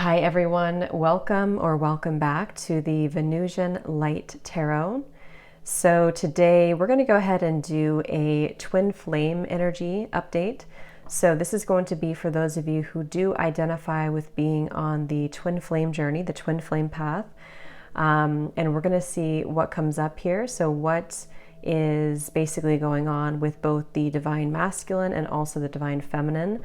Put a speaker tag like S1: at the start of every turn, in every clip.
S1: Hi everyone, welcome back to the Venusian Light Tarot. So today we're going to go ahead and do a twin flame energy update. So this is going to be for those of you who do identify with being on the twin flame journey, the twin flame path. And we're going to see what comes up here. So what is basically going on with both the divine masculine and also the divine feminine.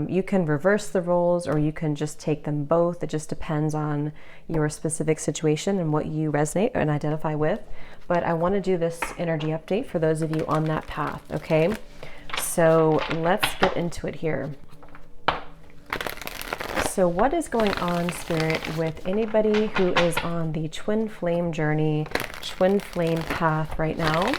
S1: You can reverse the roles or you can just take them both. It just depends on your specific situation and what you resonate and identify with. But I want to do this energy update for those of you on that path, okay? So let's get into it here. So what is going on, Spirit, with anybody who is on the twin flame journey, twin flame path right now?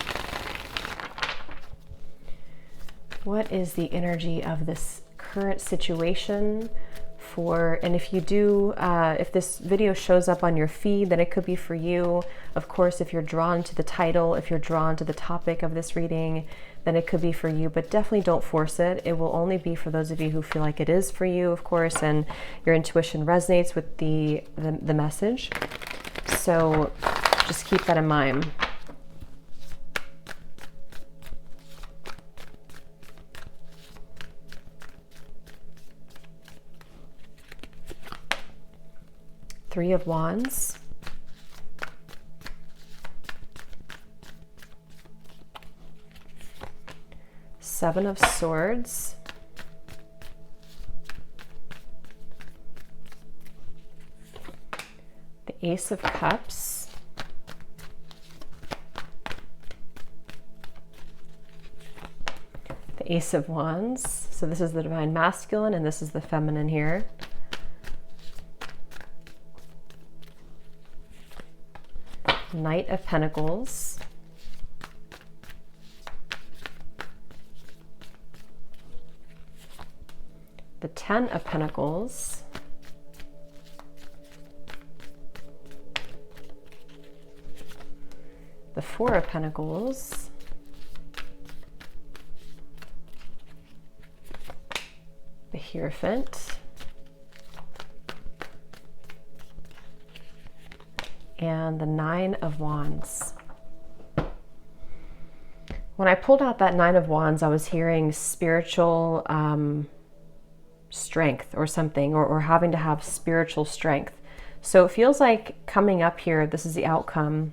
S1: What is the energy of this current situation for, and if you do, if this video shows up on your feed, then it could be for you. Of course, if you're drawn to the title, if you're drawn to the topic of this reading, then it could be for you, but definitely don't force it. It will only be for those of you who feel like it is for you, of course, and your intuition resonates with the message. So just keep that in mind. Three of Wands, Seven of Swords, the Ace of Cups, the Ace of Wands. So this is the divine masculine and this is the feminine here. Knight of Pentacles, the Ten of Pentacles, the Four of Pentacles, the Hierophant, and the Nine of Wands. When I pulled out that Nine of Wands, I was hearing spiritual strength or something, or having to have spiritual strength. So it feels like coming up here, this is the outcome.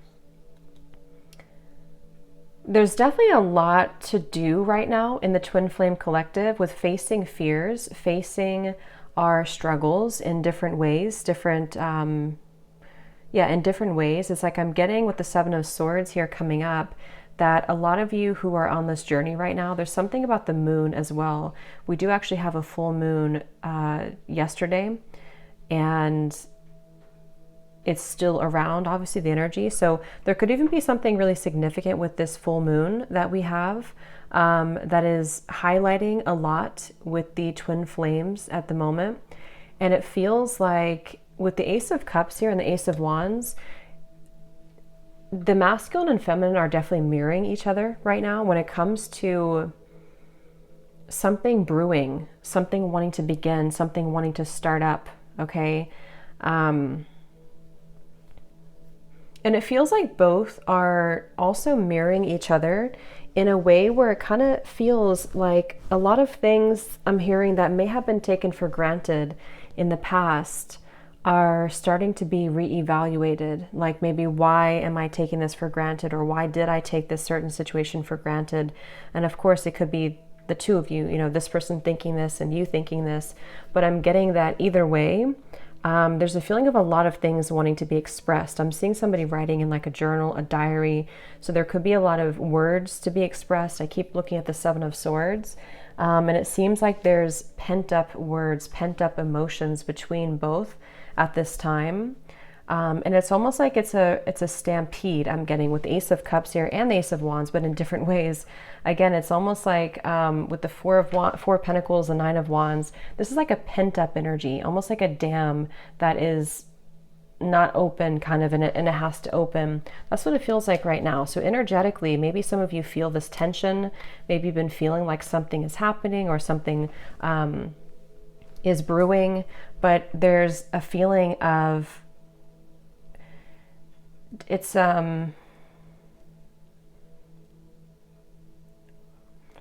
S1: There's definitely a lot to do right now in the Twin Flame Collective with facing fears, facing our struggles in different ways, in different ways. It's like I'm getting with the Seven of Swords here coming up that a lot of you who are on this journey right now, there's something about the moon as well. We do actually have a full moon yesterday, and it's still around, obviously, the energy. So there could even be something really significant with this full moon that we have that is highlighting a lot with the twin flames at the moment. And it feels like with the Ace of Cups here and the Ace of Wands, the masculine and feminine are definitely mirroring each other right now when it comes to something brewing, something wanting to begin, something wanting to start up, okay? And it feels like both are also mirroring each other in a way where it kind of feels like a lot of things I'm hearing that may have been taken for granted in the past are starting to be reevaluated. Like maybe, why am I taking this for granted? Or why did I take this certain situation for granted? And of course, it could be the two of you, this person thinking this and you thinking this. But I'm getting that either way, there's a feeling of a lot of things wanting to be expressed. I'm seeing somebody writing in like a journal, a diary. So there could be a lot of words to be expressed. I keep looking at the Seven of Swords. And it seems like there's pent up words, pent up emotions between both at this time. And it's almost like it's a stampede I'm getting with the Ace of Cups here and the Ace of Wands, but in different ways. Again, it's almost like with the Four of Pentacles, the Nine of Wands, this is like a pent up energy, almost like a dam that is not open kind of, and it has to open. That's what it feels like right now. So energetically, maybe some of you feel this tension. Maybe you've been feeling like something is happening or something is brewing, but there's a feeling of it's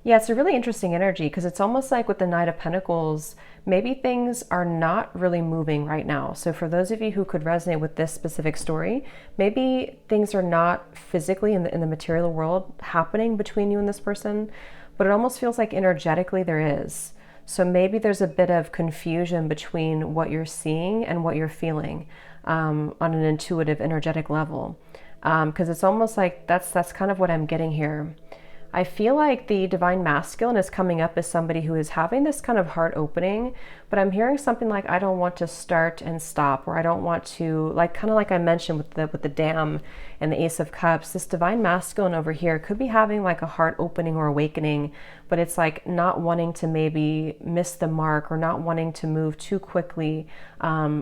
S1: yeah, it's a really interesting energy because it's almost like with the Knight of Pentacles, maybe things are not really moving right now. So for those of you who could resonate with this specific story, maybe things are not physically in the material world happening between you and this person, but it almost feels like energetically there is. So maybe there's a bit of confusion between what you're seeing and what you're feeling on an intuitive, energetic level. Because it's almost like that's kind of what I'm getting here. I feel like the divine masculine is coming up as somebody who is having this kind of heart opening, but I'm hearing something like, I don't want to start and stop, or I don't want to, like, kind of like I mentioned with the dam and the Ace of Cups, this divine masculine over here could be having like a heart opening or awakening, but it's like not wanting to maybe miss the mark or not wanting to move too quickly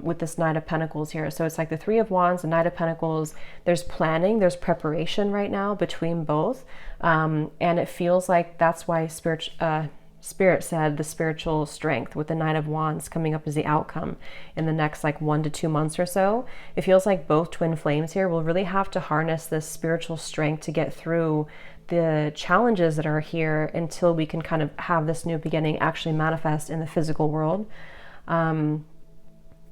S1: with this Knight of Pentacles here. So it's like the Three of Wands, the Knight of Pentacles, there's planning, there's preparation right now between both. And it feels like that's why Spirit said the spiritual strength with the Knight of Wands coming up as the outcome in the next like 1 to 2 months or so. It feels like both twin flames here will really have to harness this spiritual strength to get through the challenges that are here until we can kind of have this new beginning actually manifest in the physical world. And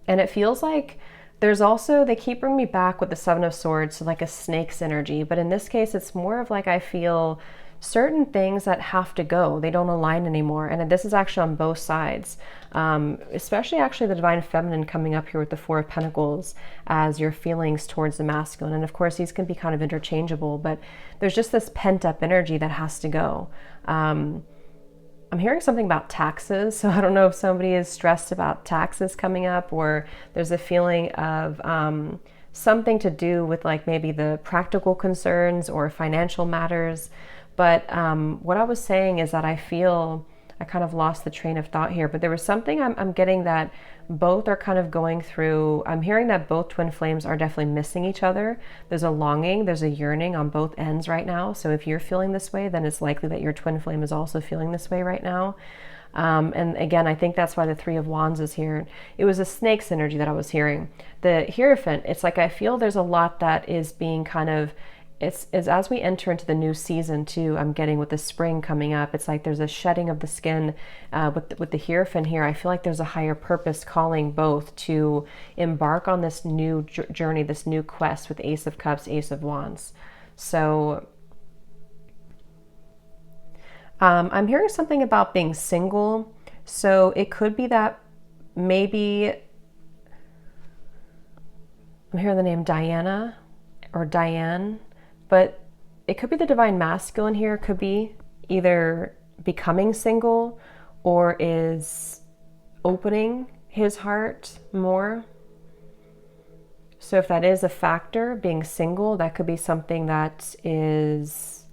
S1: it feels like there's also, they keep bringing me back with the Seven of Swords to like a snake's energy, but in this case, it's more of like, I feel certain things that have to go, they don't align anymore. And this is actually on both sides, especially actually the divine feminine coming up here with the Four of Pentacles as your feelings towards the masculine. And of course, these can be kind of interchangeable, but there's just this pent up energy that has to go. I'm hearing something about taxes, so I don't know if somebody is stressed about taxes coming up, or there's a feeling of something to do with like maybe the practical concerns or financial matters. But what I was saying is that I feel, I kind of lost the train of thought here, but there was something I'm getting that both are kind of going through. I'm hearing that both twin flames are definitely missing each other. There's a longing, there's a yearning on both ends right now. So if you're feeling this way, then it's likely that your twin flame is also feeling this way right now. And again, I think that's why the Three of Wands is here. It was a snake's energy that I was hearing. The Hierophant, it's like I feel there's a lot that is being kind of, it's as we enter into the new season too, I'm getting with the spring coming up, it's like there's a shedding of the skin with the Hierophant here. I feel like there's a higher purpose calling both to embark on this new journey, this new quest with Ace of Cups, Ace of Wands. So I'm hearing something about being single. So it could be that maybe, I'm hearing the name Diana or Diane, but it could be the divine masculine here. It could be either becoming single or is opening his heart more. So if that is a factor, being single, that could be something that is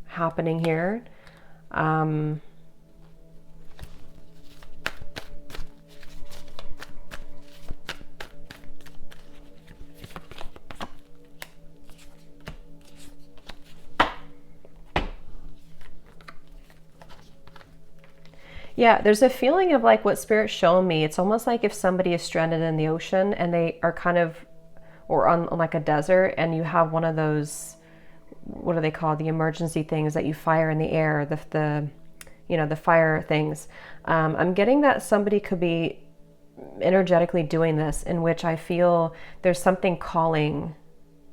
S1: happening here. Yeah, there's a feeling of like what Spirit's shown me. It's almost like if somebody is stranded in the ocean and they are kind of, or on like a desert, and you have one of those, what do they call, the emergency things that you fire in the air, the you know, the fire things. I'm getting that somebody could be energetically doing this, in which I feel there's something calling,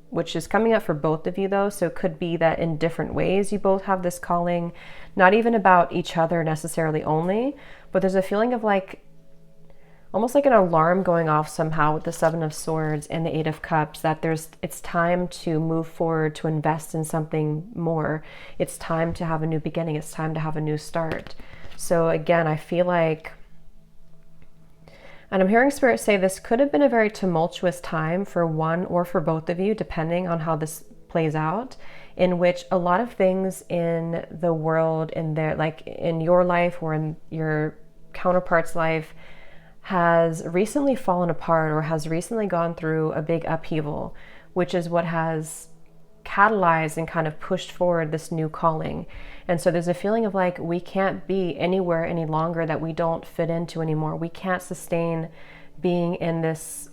S1: which is coming up for both of you though. So it could be that in different ways you both have this calling, not even about each other necessarily only, but there's a feeling of like, almost like an alarm going off somehow with the Seven of Swords and the Eight of Cups, that it's time to move forward, to invest in something more. It's time to have a new beginning. It's time to have a new start. So again, I feel like, and I'm hearing Spirit say this could have been a very tumultuous time for one or for both of you, depending on how this plays out, in which a lot of things in the world, in their, like in your life or in your counterpart's life, has recently fallen apart or has recently gone through a big upheaval, which is what has catalyzed and kind of pushed forward this new calling. And so there's a feeling of like, we can't be anywhere any longer that we don't fit into anymore. We can't sustain being in this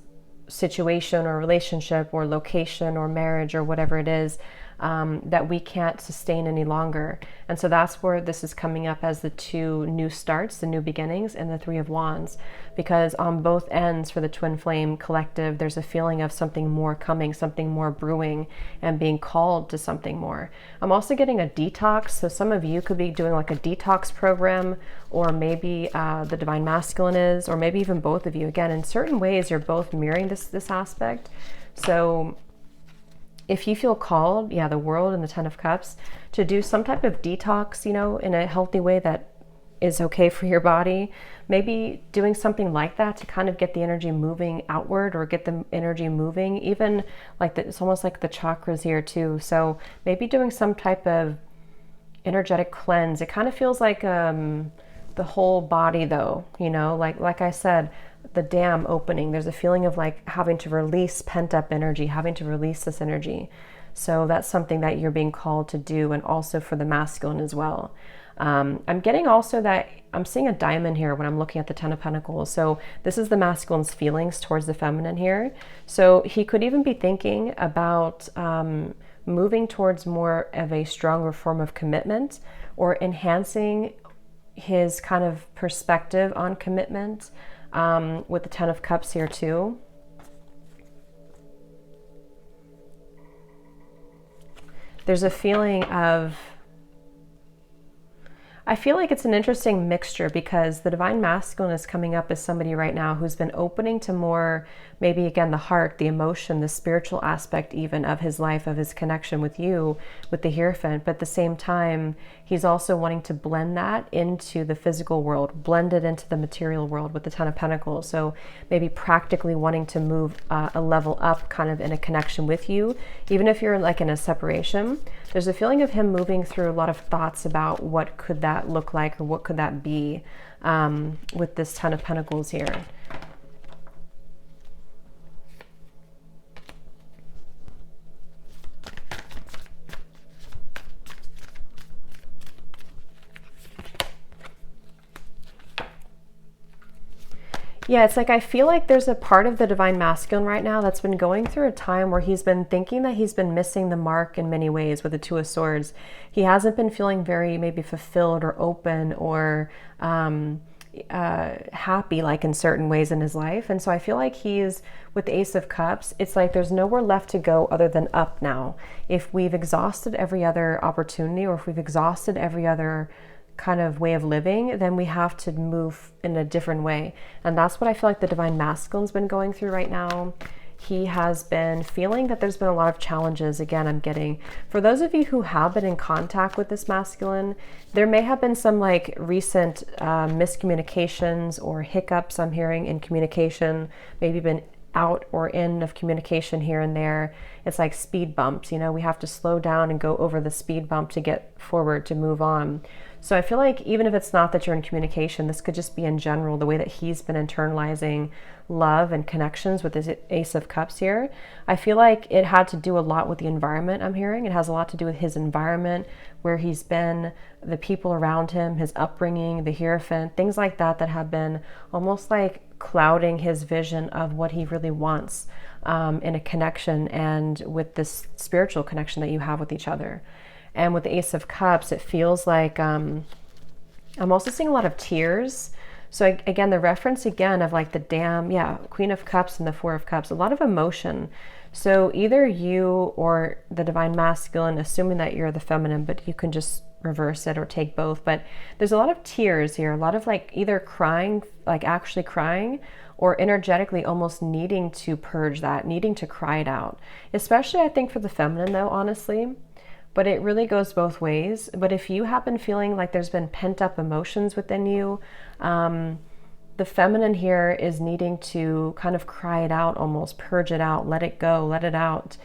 S1: situation or relationship or location or marriage or whatever it is, that we can't sustain any longer. And so that's where this is coming up as the two new starts, the new beginnings, and the Three of Wands. Because on both ends for the Twin Flame Collective, there's a feeling of something more coming, something more brewing, and being called to something more. I'm also getting a detox. So some of you could be doing like a detox program, or maybe the Divine Masculine is, or maybe even both of you. Again, in certain ways, you're both mirroring this aspect. So if you feel called, the World and the Ten of Cups, to do some type of detox, in a healthy way that is okay for your body, maybe doing something like that to kind of get the energy moving outward, or get the energy moving, even like it's almost like the chakras here too. So maybe doing some type of energetic cleanse. It kind of feels like the whole body though, like I said, the dam opening. There's a feeling of like having to release pent up energy, having to release this energy. So that's something that you're being called to do, and also for the masculine as well. I'm getting also that I'm seeing a diamond here when I'm looking at the Ten of Pentacles. So this is the masculine's feelings towards the feminine here. So he could even be thinking about moving towards more of a stronger form of commitment, or enhancing his kind of perspective on commitment, with the Ten of Cups here too. There's a feeling of, I feel like it's an interesting mixture, because the Divine Masculine is coming up as somebody right now who's been opening to more, maybe again, the heart, the emotion, the spiritual aspect even of his life, of his connection with you, with the Hierophant. But at the same time, he's also wanting to blend that into the physical world, blend it into the material world with the Ten of Pentacles. So maybe practically wanting to move a level up kind of in a connection with you, even if you're like in a separation. There's a feeling of him moving through a lot of thoughts about what could that look like, or what could that be, with this Ten of Pentacles here. Yeah, it's like I feel like there's a part of the Divine Masculine right now that's been going through a time where he's been thinking that he's been missing the mark in many ways with the Two of Swords. He hasn't been feeling very maybe fulfilled or open, or happy like in certain ways in his life. And so I feel like he's, with the Ace of Cups, it's like there's nowhere left to go other than up now. If we've exhausted every other opportunity, or if we've exhausted every other kind of way of living, then we have to move in a different way. And that's what I feel like the Divine Masculine's been going through right now. He has been feeling that there's been a lot of challenges. Again, I'm getting, for those of you who have been in contact with this masculine, there may have been some like recent miscommunications or hiccups I'm hearing in communication, maybe been out or in of communication here and there. It's like speed bumps, we have to slow down and go over the speed bump to get forward, to move on. So I feel like even if it's not that you're in communication, this could just be in general the way that he's been internalizing love and connections with his Ace of Cups here. I feel like it had to do a lot with the environment I'm hearing. It has a lot to do with his environment, where he's been, the people around him, his upbringing, the Hierophant, things like that that have been almost like clouding his vision of what he really wants in a connection, and with this spiritual connection that you have with each other. And with the Ace of Cups, it feels like I'm also seeing a lot of tears. So again, the reference again of like the dam, Queen of Cups and the Four of Cups, a lot of emotion. So either you or the Divine Masculine, assuming that you're the feminine, but you can just reverse it or take both. But there's a lot of tears here, a lot of like either crying, like actually crying, or energetically almost needing to purge that, needing to cry it out. Especially I think for the feminine though, honestly. But it really goes both ways. But if you have been feeling like there's been pent up emotions within you, the feminine here is needing to kind of cry it out, almost purge it out, let it go, let it out,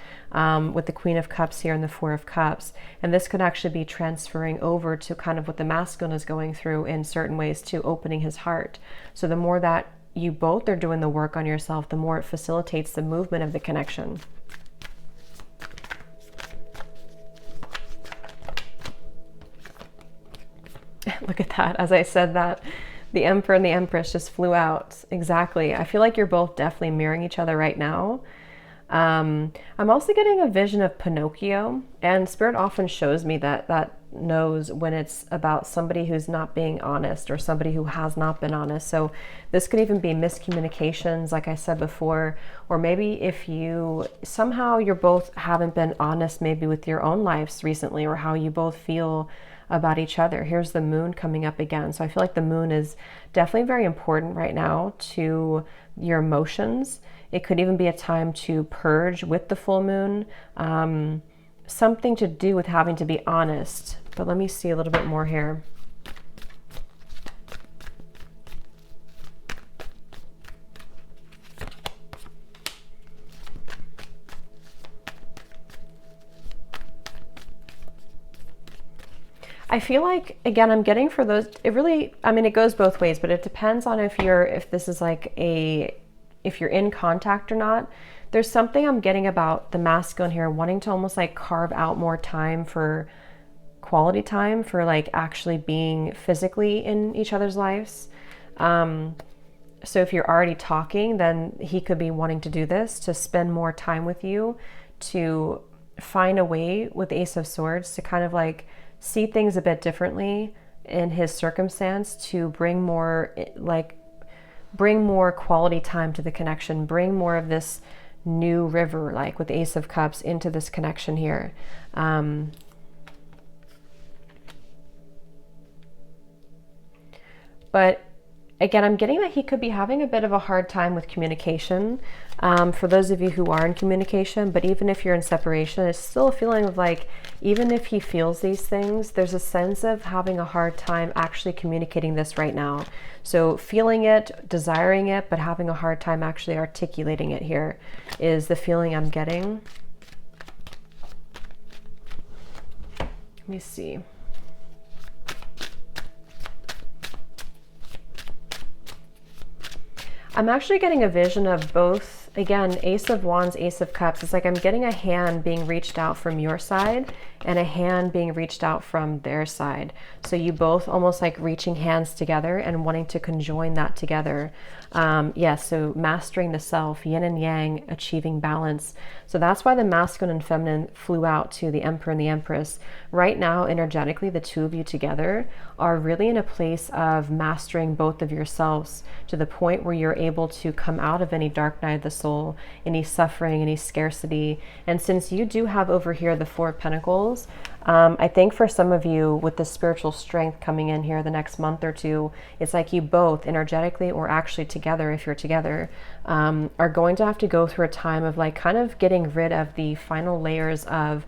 S1: with the Queen of Cups here and the Four of Cups. And this could actually be transferring over to kind of what the masculine is going through in certain ways too, opening his heart. So the more that you both are doing the work on yourself, the more it facilitates the movement of the connection. look at that. As I said that, the Emperor and the Empress just flew out. Exactly. I feel like you're both definitely mirroring each other right now. I'm also getting a vision of Pinocchio, and Spirit often shows me that knows when it's about somebody who's not being honest or somebody who has not been honest. So this could even be miscommunications, like I said before, or maybe if you somehow you're both haven't been honest maybe with your own lives recently, or how you both feel about each other. Here's the moon coming up again. So I feel like the moon is definitely very important right now to your emotions. It could even be a time to purge with the full moon, something to do with having to be honest. But let me see a little bit more here. I feel like, again, I'm getting for those, it really, I mean, it goes both ways, but it depends on if this is like if you're in contact or not. There's something I'm getting about the masculine here, wanting to almost like carve out more time for quality time, for like actually being physically in each other's lives. So if you're already talking, then he could be wanting to do this, to spend more time with you, to find a way with the Ace of Swords to kind of like see things a bit differently in his circumstance, to bring more quality time to the connection, bring more of this new river, like with the Ace of Cups, into this connection here. But again, I'm getting that he could be having a bit of a hard time with communication. For those of you who are in communication, but even if you're in separation, it's still a feeling of like, even if he feels these things, there's a sense of having a hard time actually communicating this right now. So feeling it, desiring it, but having a hard time actually articulating it here is the feeling I'm getting. Let me see. I'm actually getting a vision of both, again, Ace of Wands, Ace of Cups. It's like I'm getting a hand being reached out from your side and a hand being reached out from their side. So you both almost like reaching hands together and wanting to conjoin that together. Yes, so mastering the self, yin and yang, achieving balance. So that's why the masculine and feminine flew out to the Emperor and the Empress. Right now, energetically, the two of you together are really in a place of mastering both of yourselves to the point where you're able to come out of any dark night of the soul, any suffering, any scarcity. And since you do have over here the Four of Pentacles, I think for some of you with the spiritual strength coming in here the next month or two, it's like you both energetically, or actually together if you're together, are going to have to go through a time of like kind of getting rid of the final layers of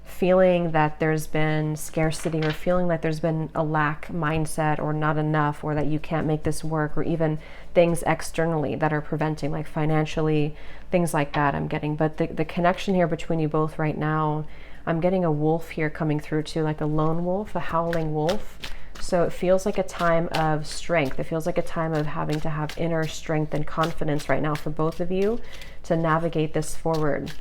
S1: feeling that there's been scarcity, or feeling like there's been a lack mindset, or not enough, or that you can't make this work, or even things externally that are preventing, like financially, things like that I'm getting. But the connection here between you both right now, I'm getting a wolf here coming through too, like a lone wolf, a howling wolf. So it feels like a time of strength. It feels like a time of having to have inner strength and confidence right now for both of you to navigate this forward.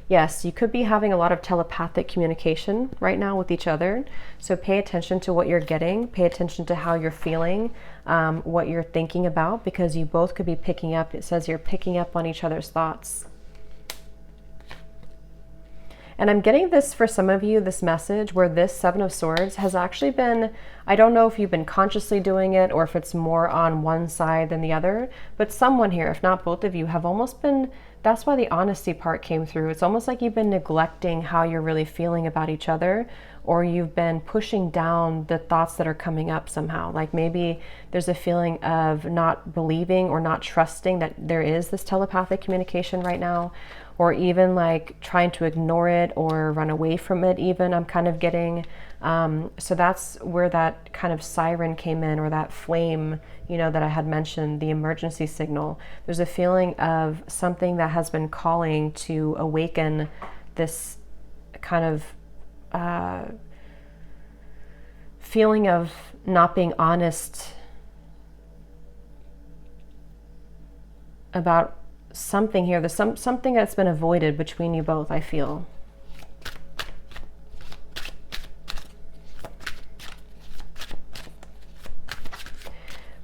S1: Yes, you could be having a lot of telepathic communication right now with each other. So pay attention to what you're getting. Pay attention to how you're feeling, what you're thinking about, because you both could be picking up. It says you're picking up on each other's thoughts. And I'm getting this for some of you, this message where this Seven of Swords has actually been, I don't know if you've been consciously doing it or if it's more on one side than the other, but someone here, if not both of you, have almost been, that's why the honesty part came through. It's almost like you've been neglecting how you're really feeling about each other, or you've been pushing down the thoughts that are coming up somehow. Like maybe there's a feeling of not believing or not trusting that there is this telepathic communication right now, or even like trying to ignore it or run away from it even, I'm kind of getting. So that's where that kind of siren came in, or that flame, you know, that I had mentioned, the emergency signal. There's a feeling of something that has been calling to awaken this kind of feeling of not being honest about something here. There's something that's been avoided between you both, I feel.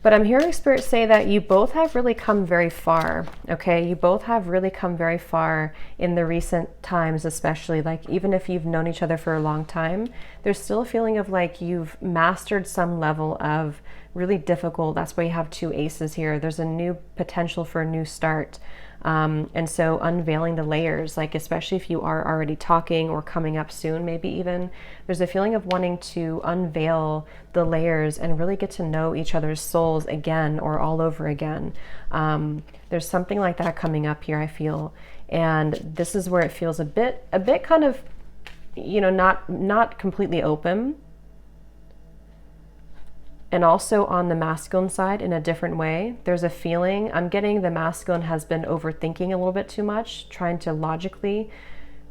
S1: But I'm hearing Spirit say that you both have really come very far, okay? You both have really come very far in the recent times, especially. Like, even if you've known each other for a long time, there's still a feeling of like you've mastered some level of really difficult. That's why you have 2 aces here. There's a new potential for a new start. And so unveiling the layers, like especially if you are already talking or coming up soon, maybe even, there's a feeling of wanting to unveil the layers and really get to know each other's souls again or all over again. There's something like that coming up here, I feel. And this is where it feels a bit kind of, you know, not completely open. And also on the masculine side in a different way, there's a feeling, I'm getting the masculine has been overthinking a little bit too much, trying to logically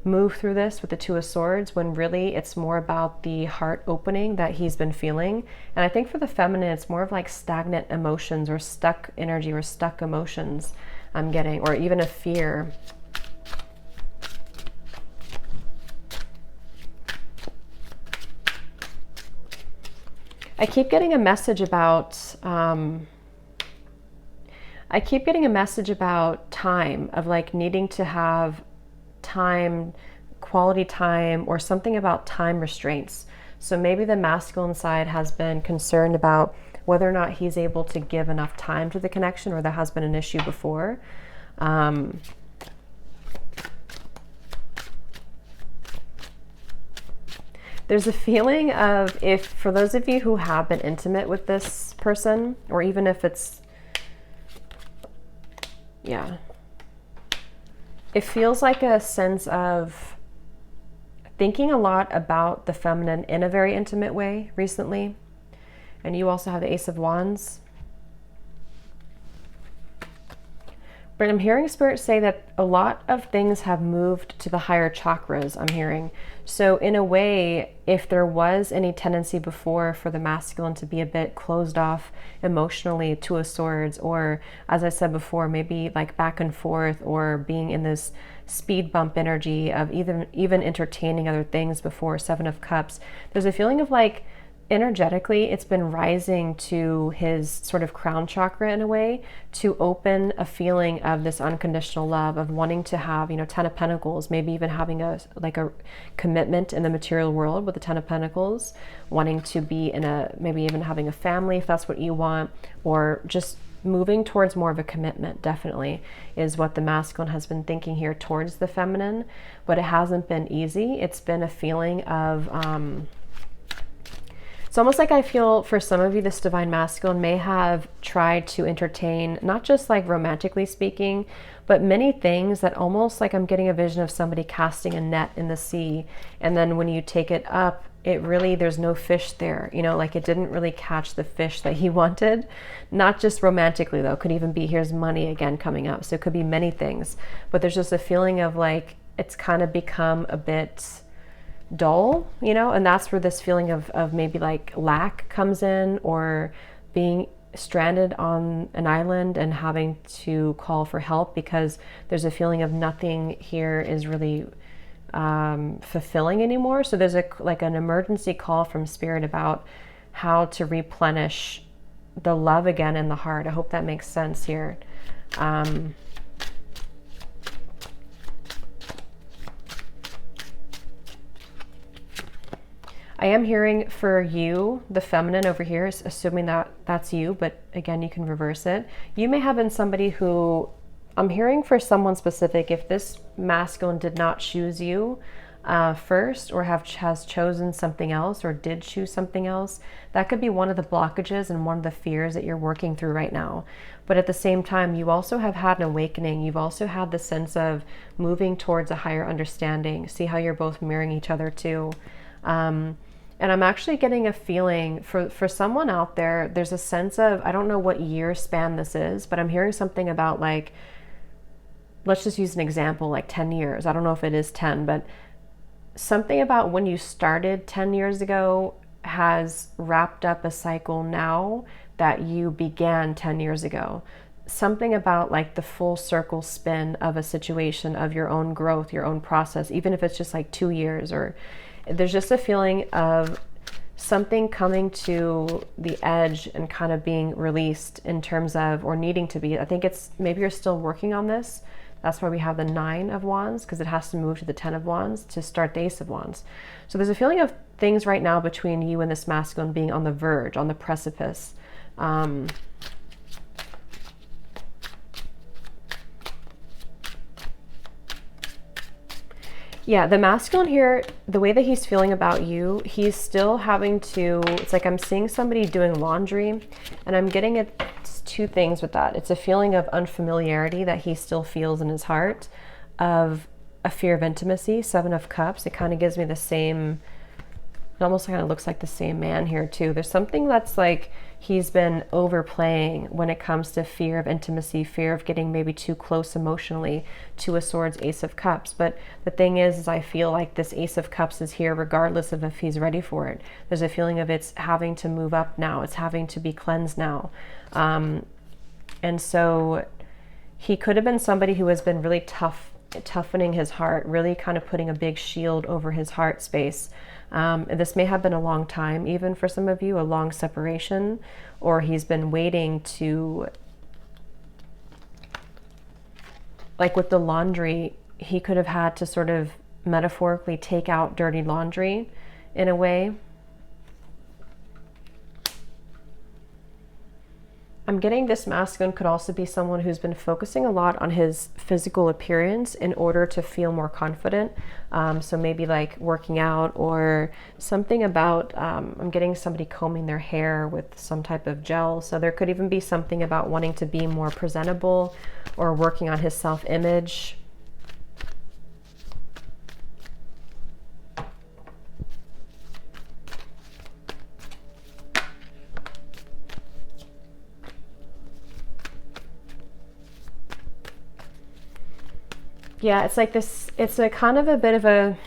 S1: move through this with the 2 of Swords, when really it's more about the heart opening that he's been feeling. And I think for the feminine, it's more of like stagnant emotions or stuck energy or stuck emotions I'm getting, or even a fear. I keep getting a message about time, of like needing to have time, quality time, or something about time restraints. So maybe the masculine side has been concerned about whether or not he's able to give enough time to the connection, or that has been an issue before. There's a feeling of, if for those of you who have been intimate with this person, or even if it's, yeah, it feels like a sense of thinking a lot about the feminine in a very intimate way recently. And you also have the Ace of Wands. But I'm hearing Spirit say that a lot of things have moved to the higher chakras, I'm hearing. So in a way, if there was any tendency before for the masculine to be a bit closed off emotionally, 2 of Swords, or as I said before, maybe like back and forth, or being in this speed bump energy of even entertaining other things before, 7 of Cups, there's a feeling of like, energetically, it's been rising to his sort of crown chakra in a way, to open a feeling of this unconditional love, of wanting to have, you know, 10 of Pentacles, maybe even having a commitment in the material world with the 10 of Pentacles, wanting to be in maybe even having a family if that's what you want, or just moving towards more of a commitment, definitely, is what the masculine has been thinking here towards the feminine. But it hasn't been easy. It's been a feeling of, it's almost like I feel for some of you, this divine masculine may have tried to entertain, not just like romantically speaking, but many things that almost like I'm getting a vision of somebody casting a net in the sea. And then when you take it up, it really, there's no fish there, you know, like it didn't really catch the fish that he wanted. Not just romantically though, could even be, here's money again coming up. So it could be many things, but there's just a feeling of like, it's kind of become a bit dull, you know, and that's where this feeling of maybe like lack comes in, or being stranded on an island and having to call for help because there's a feeling of nothing here is really fulfilling anymore. So there's like an emergency call from Spirit about how to replenish the love again in the heart. I hope that makes sense here. I am hearing for you, the feminine over here, assuming that that's you, but again, you can reverse it. You may have been somebody who, I'm hearing for someone specific, if this masculine did not choose you first, or has chosen something else, or did choose something else, that could be one of the blockages and one of the fears that you're working through right now. But at the same time, you also have had an awakening. You've also had the sense of moving towards a higher understanding. See how you're both mirroring each other too. And I'm actually getting a feeling for someone out there, there's a sense of, I don't know what year span this is, but I'm hearing something about like, let's just use an example, like 10 years. I don't know if it is 10, but something about when you started 10 years ago has wrapped up a cycle now that you began 10 years ago. Something about like the full circle spin of a situation, of your own growth, your own process, even if it's just like 2 years, or there's just a feeling of something coming to the edge and kind of being released in terms of, or needing to be. I think it's maybe you're still working on this. That's why we have the 9 of Wands, because it has to move to the 10 of Wands to start the Ace of Wands. So there's a feeling of things right now between you and this masculine being on the verge, on the precipice. Yeah, the masculine here, the way that he's feeling about you, he's still having to, it's like I'm seeing somebody doing laundry, and I'm getting it's 2 things with that. It's a feeling of unfamiliarity that he still feels in his heart, of a fear of intimacy, 7 of Cups. It kind of gives me the same, it almost kind of looks like the same man here too. There's something that's like he's been overplaying when it comes to fear of intimacy, fear of getting maybe too close emotionally, to a Swords, Ace of Cups. But the thing is I feel like this Ace of Cups is here regardless of if he's ready for it. There's a feeling of it's having to move up now. It's having to be cleansed now. And so he could have been somebody who has been really toughening his heart, really kind of putting a big shield over his heart space. This may have been a long time, even for some of you, a long separation, or he's been waiting to, like with the laundry, he could have had to sort of metaphorically take out dirty laundry in a way. I'm getting this masculine could also be someone who's been focusing a lot on his physical appearance in order to feel more confident. So maybe like working out, or something about, I'm getting somebody combing their hair with some type of gel. So there could even be something about wanting to be more presentable, or working on his self-image. Yeah, it's like this, it's a kind of a bit of a,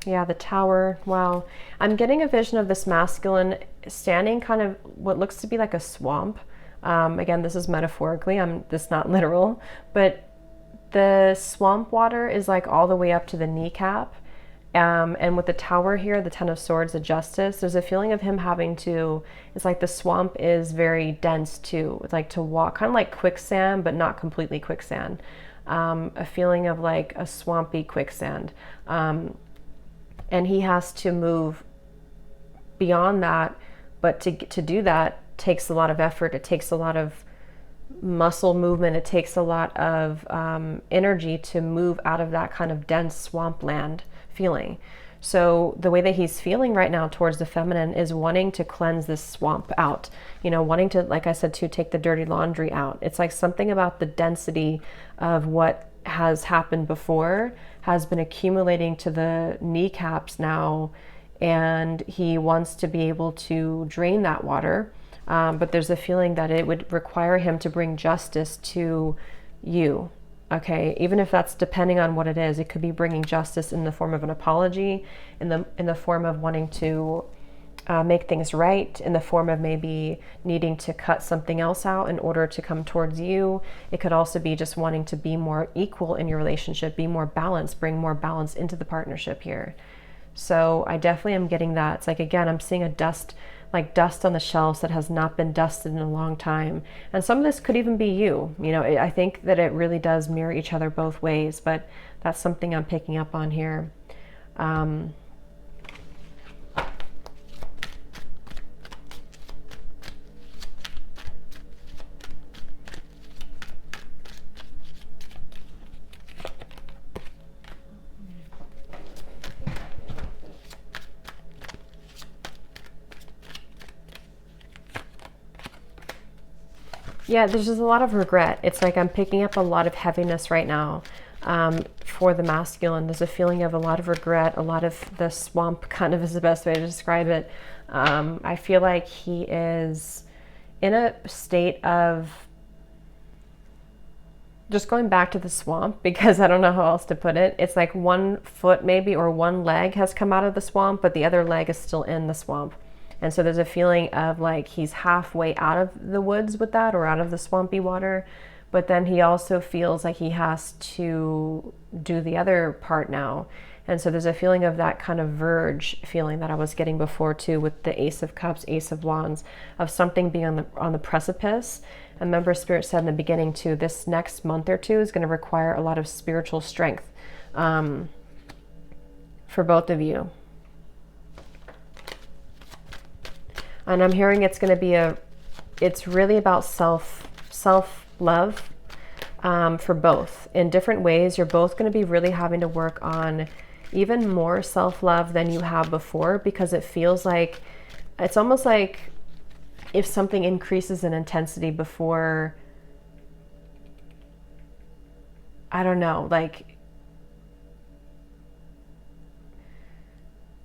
S1: yeah, the Tower. Wow. I'm getting a vision of this masculine standing kind of what looks to be like a swamp. Again, this is metaphorically, this is not literal, but the swamp water is like all the way up to the kneecap. And with the Tower here, the 10 of Swords, the Justice, there's a feeling of him having to, it's like the swamp is very dense too. It's like to walk, kind of like quicksand, but not completely quicksand. A feeling of like a swampy quicksand. And he has to move beyond that, but to do that takes a lot of effort. It takes a lot of muscle movement. It takes a lot of energy to move out of that kind of dense swampland feeling. So the way that he's feeling right now towards the feminine is wanting to cleanse this swamp out, you know, wanting to, like I said, to take the dirty laundry out. It's like something about the density of what has happened before has been accumulating to the kneecaps now, and he wants to be able to drain that water. But there's a feeling that it would require him to bring justice to you. Okay, even if that's depending on what it is, it could be bringing justice in the form of an apology, in the form of wanting to make things right, in the form of maybe needing to cut something else out in order to come towards you. It could also be just wanting to be more equal in your relationship, be more balanced, bring more balance into the partnership here. So I definitely am getting that. It's like, again, I'm seeing a dust on the shelves that has not been dusted in a long time. And some of this could even be you. You know, I think that it really does mirror each other both ways, but that's something I'm picking up on here. Yeah, there's just a lot of regret. It's like I'm picking up a lot of heaviness right now for the masculine. There's a feeling of a lot of regret, a lot of the swamp kind of is the best way to describe it. I feel like he is in a state of just going back to the swamp, because I don't know how else to put it. It's like one foot maybe, or one leg has come out of the swamp, but the other leg is still in the swamp. And so there's a feeling of like he's halfway out of the woods with that, or out of the swampy water, but then he also feels like he has to do the other part now. And so there's a feeling of that kind of verge feeling that I was getting before too, with the Ace of Cups, Ace of Wands, of something being on the precipice. And remember, Spirit said in the beginning too, this next month or two is going to require a lot of spiritual strength for both of you. And I'm hearing it's going to be it's really about self-love for both. In different ways, you're both going to be really having to work on even more self-love than you have before, because it feels like, it's almost like if something increases in intensity before, I don't know, like,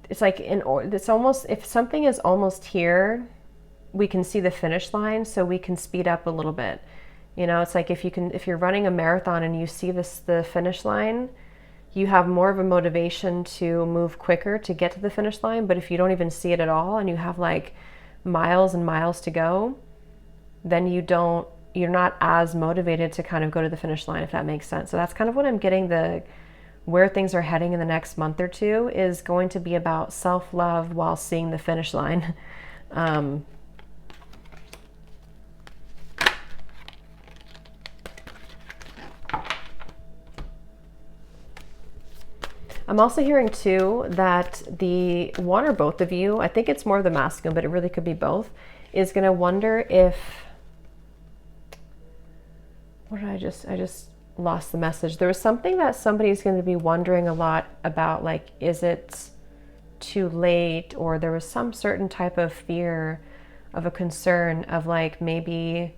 S1: it's like it's almost, if something is almost here, we can see the finish line, so we can speed up a little bit. You know, it's like if you're running a marathon and you see the finish line, you have more of a motivation to move quicker to get to the finish line. But if you don't even see it at all and you have like miles and miles to go, then you're not as motivated to kind of go to the finish line, if that makes sense. So that's kind of what I'm getting, where things are heading in the next month or two is going to be about self-love while seeing the finish line. I'm also hearing too that the one or both of you, I think it's more of the masculine, but it really could be both, is going to wonder if, what did I just lost the message. There was something that somebody's going to be wondering a lot about, like, is it too late? Or there was some certain type of fear, of a concern of like, maybe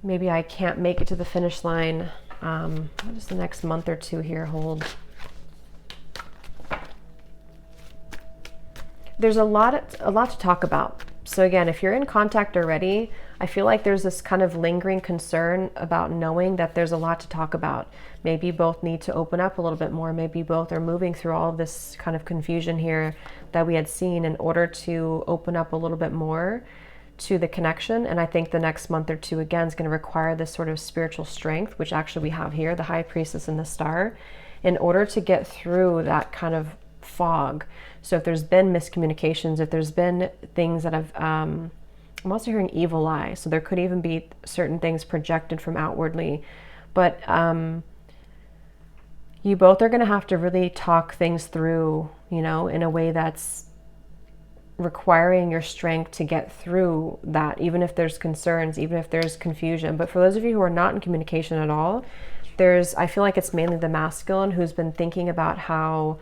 S1: I can't make it to the finish line. What does the next month or two here hold? There's a lot to talk about. So again, if you're in contact already, I feel like there's this kind of lingering concern about knowing that there's a lot to talk about. Maybe you both need to open up a little bit more. Maybe both are moving through all of this kind of confusion here that we had seen in order to open up a little bit more to the connection. And I think the next month or two, again, is going to require this sort of spiritual strength, which actually we have here, the High Priestess and the Star, in order to get through that kind of fog. So if there's been miscommunications, if there's been things that have, I'm also hearing evil eye. So there could even be certain things projected from outwardly. But you both are going to have to really talk things through, you know, in a way that's requiring your strength to get through that, even if there's concerns, even if there's confusion. But for those of you who are not in communication at all, I feel like it's mainly the masculine who's been thinking about how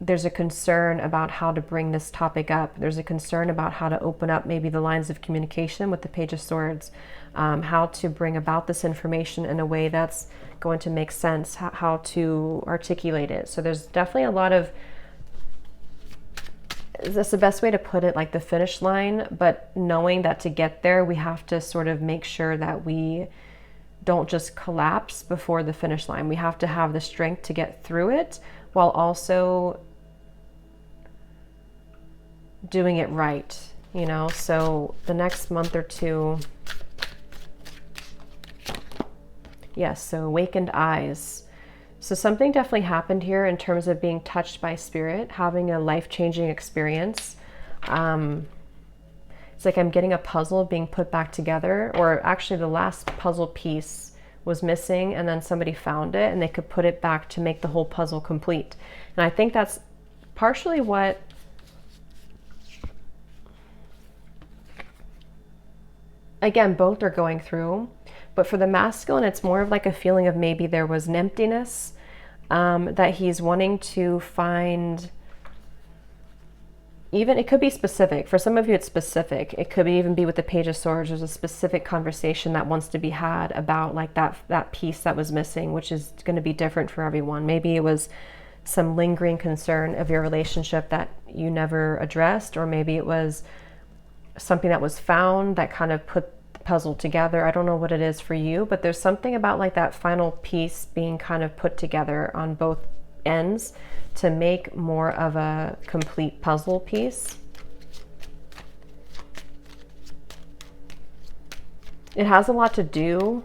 S1: there's a concern about how to bring this topic up. There's a concern about how to open up maybe the lines of communication with the Page of Swords, how to bring about this information in a way that's going to make sense, how to articulate it. So there's definitely a lot of, that's the best way to put it, like the finish line, but knowing that to get there, we have to sort of make sure that we don't just collapse before the finish line. We have to have the strength to get through it while also doing it right, you know? So the next month or two, yes, so awakened eyes. So something definitely happened here in terms of being touched by spirit, having a life-changing experience. It's like I'm getting a puzzle being put back together, or actually the last puzzle piece was missing and then somebody found it and they could put it back to make the whole puzzle complete. And I think that's partially what again, both are going through. But for the masculine, it's more of like a feeling of maybe there was an emptiness that he's wanting to find. Even, it could be specific. For some of you, it's specific. It could even be with the Page of Swords. There's a specific conversation that wants to be had about like that piece that was missing, which is going to be different for everyone. Maybe it was some lingering concern of your relationship that you never addressed, or maybe it was something that was found that kind of put the puzzle together. I don't know what it is for you, but there's something about like that final piece being kind of put together on both ends to make more of a complete puzzle piece. It has a lot to do,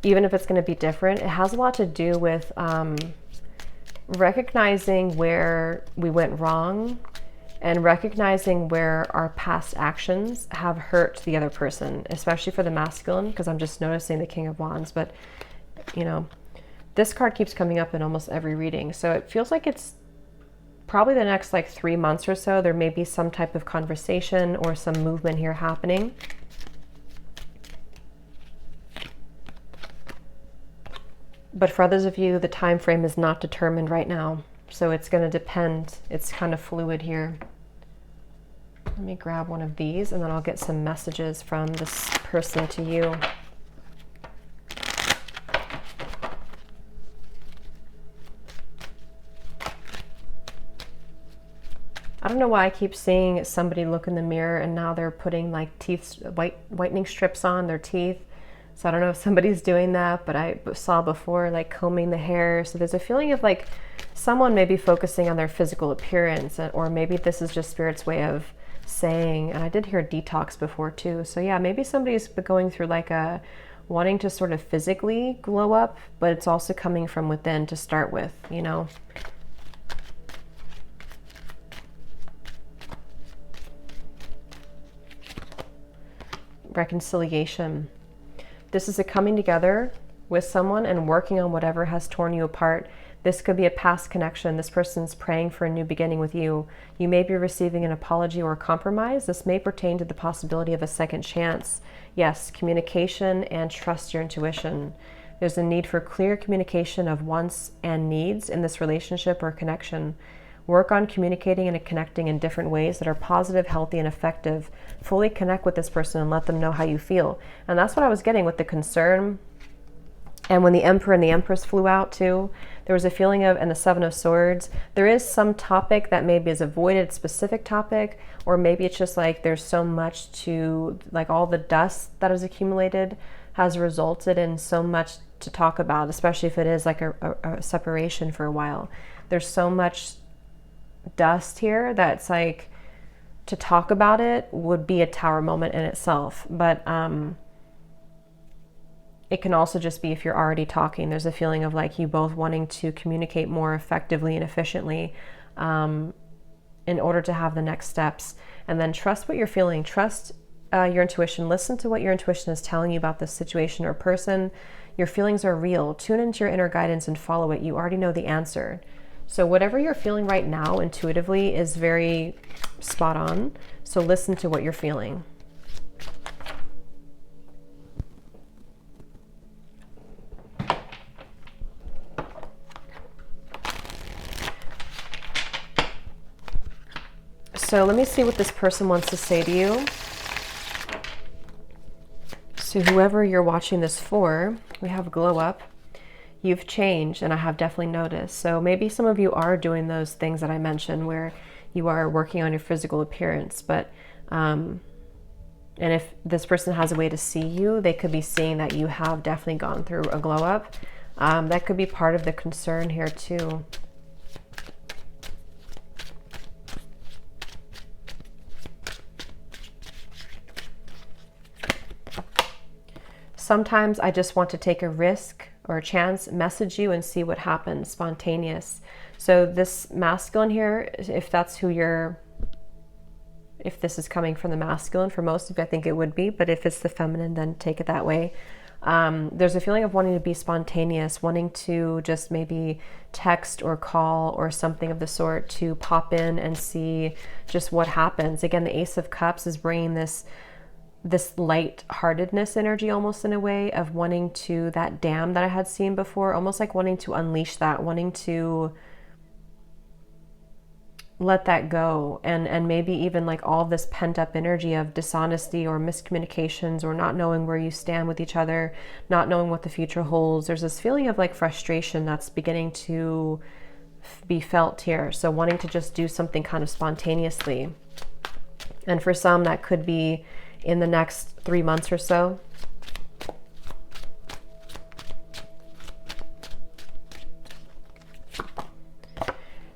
S1: even if it's going to be different, it has a lot to do with recognizing where we went wrong and recognizing where our past actions have hurt the other person, especially for the masculine, because I'm just noticing the King of Wands. But, you know, this card keeps coming up in almost every reading. So it feels like it's probably the next like 3 months or so. There may be some type of conversation or some movement here happening. But for others of you, the time frame is not determined right now. So it's going to depend. It's kind of fluid here. Let me grab one of these and then I'll get some messages from this person to you. I don't know why I keep seeing somebody look in the mirror and now they're putting like whitening strips on their teeth. So I don't know if somebody's doing that, but I saw before like combing the hair. So there's a feeling of like someone may be focusing on their physical appearance, or maybe this is just Spirit's way of saying, and I did hear detox before too. So yeah, maybe somebody's going through like a wanting to sort of physically glow up, but it's also coming from within to start with, you know. Reconciliation. This is a coming together with someone and working on whatever has torn you apart. This could be a past connection. This person's praying for a new beginning with you. You may be receiving an apology or a compromise. This may pertain to the possibility of a second chance. Yes, communication and trust your intuition. There's a need for clear communication of wants and needs in this relationship or connection. Work on communicating and connecting in different ways that are positive, healthy, and effective. Fully connect with this person and let them know how you feel. And that's what I was getting with the concern. And when the Emperor and the Empress flew out too, there was a feeling of, and the Seven of Swords, there is some topic that maybe is avoided, specific topic, or maybe it's just like there's so much to, like all the dust that has accumulated has resulted in so much to talk about, especially if it is like a separation for a while. There's so much dust here that's like, to talk about it would be a tower moment in itself. But it can also just be if you're already talking, there's a feeling of like you both wanting to communicate more effectively and efficiently in order to have the next steps. And then trust what you're feeling. Trust your intuition. Listen to what your intuition is telling you about this situation or person. Your feelings are real. Tune into your inner guidance and follow it. You already know the answer. So whatever you're feeling right now intuitively is very spot on. So listen to what you're feeling. So let me see what this person wants to say to you. So whoever you're watching this for, we have glow up. You've changed, and I have definitely noticed. So maybe some of you are doing those things that I mentioned where you are working on your physical appearance, but and if this person has a way to see you, they could be seeing that you have definitely gone through a glow up. That could be part of the concern here too. Sometimes I just want to take a risk or a chance, message you and see what happens, spontaneous. So this masculine here, if that's who you're, if this is coming from the masculine, for most of you, I think it would be, but if it's the feminine, then take it that way. There's a feeling of wanting to be spontaneous, wanting to just maybe text or call or something of the sort to pop in and see just what happens. Again, the Ace of Cups is bringing this light-heartedness energy almost in a way of wanting to, that dam that I had seen before, almost like wanting to unleash that, wanting to let that go, and maybe even like all this pent-up energy of dishonesty or miscommunications or not knowing where you stand with each other, not knowing what the future holds. There's this feeling of like frustration that's beginning to be felt here. So wanting to just do something kind of spontaneously. And for some, that could be in the next 3 months or so.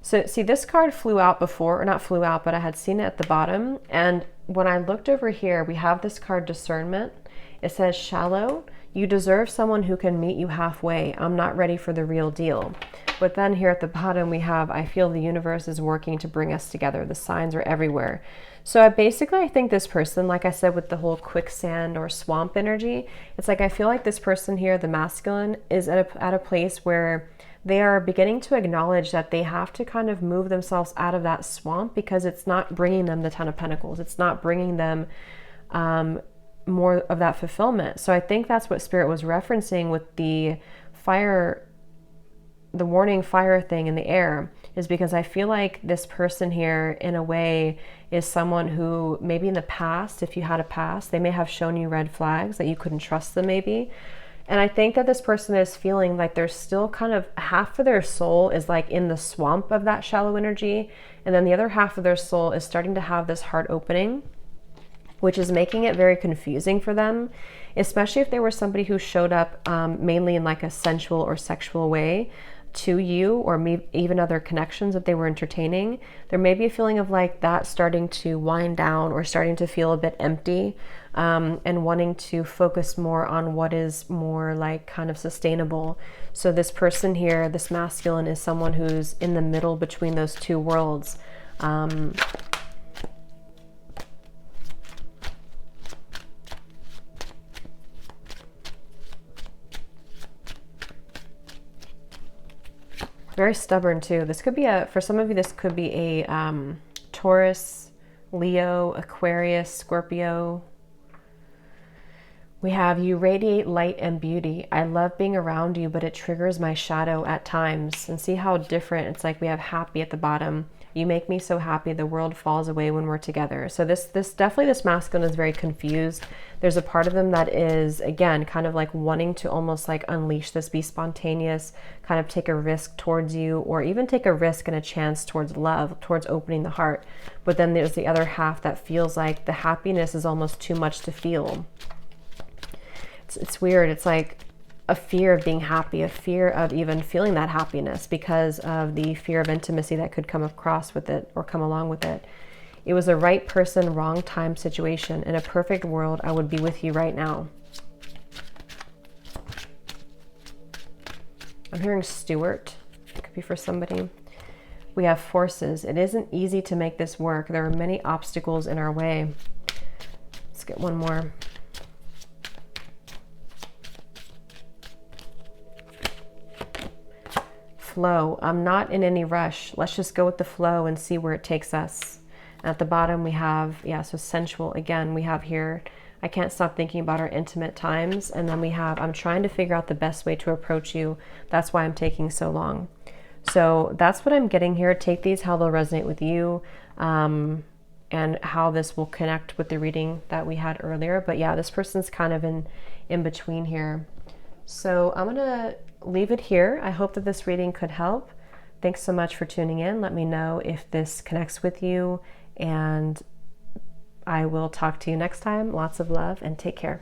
S1: So see, this card flew out before, or not flew out, but I had seen it at the bottom. And when I looked over here, we have this card discernment. It says shallow. You deserve someone who can meet you halfway. I'm not ready for the real deal. But then here at the bottom we have, I feel the universe is working to bring us together. The signs are everywhere. So I think this person, like I said, with the whole quicksand or swamp energy, it's like I feel like this person here, the masculine, is at a place where they are beginning to acknowledge that they have to kind of move themselves out of that swamp because it's not bringing them the Ten of Pentacles. It's not bringing them more of that fulfillment. So I think that's what Spirit was referencing with the fire, the warning fire thing in the air, is because I feel like this person here in a way is someone who maybe in the past, if you had a past, they may have shown you red flags that you couldn't trust them maybe. And I think that this person is feeling like there's still kind of half of their soul is like in the swamp of that shallow energy. And then the other half of their soul is starting to have this heart opening, which is making it very confusing for them, especially if they were somebody who showed up mainly in like a sensual or sexual way to you, or maybe even other connections that they were entertaining. There may be a feeling of like that starting to wind down or starting to feel a bit empty, and wanting to focus more on what is more like kind of sustainable. So this person here, this masculine, is someone who's in the middle between those two worlds. Very stubborn too. This could be for some of you, this could be a Taurus, Leo, Aquarius, Scorpio. We have, you radiate light and beauty. I love being around you, but it triggers my shadow at times. And see how different, it's like we have happy at the bottom. You make me so happy, the world falls away when we're together. So this definitely, this masculine is very confused. There's a part of them that is, again, kind of like wanting to almost like unleash this, be spontaneous, kind of take a risk towards you, or even take a risk and a chance towards love, towards opening the heart. But then there's the other half that feels like the happiness is almost too much to feel. It's weird. It's like a fear of being happy, a fear of even feeling that happiness because of the fear of intimacy that could come across with it or come along with it. It was a right person, wrong time situation. In a perfect world, I would be with you right now. I'm hearing Stewart. It could be for somebody. We have forces. It isn't easy to make this work. There are many obstacles in our way. Let's get one more. Flow. I'm not in any rush. Let's just go with the flow and see where it takes us. At the bottom we have, so sensual. Again, we have here, I can't stop thinking about our intimate times. And then we have, I'm trying to figure out the best way to approach you. That's why I'm taking so long. So that's what I'm getting here. Take these how they'll resonate with you, and how this will connect with the reading that we had earlier. But yeah, this person's kind of in between here. So I'm gonna leave it here. I hope that this reading could help. Thanks so much for tuning in. Let me know if this connects with you, and I will talk to you next time. Lots of love and take care.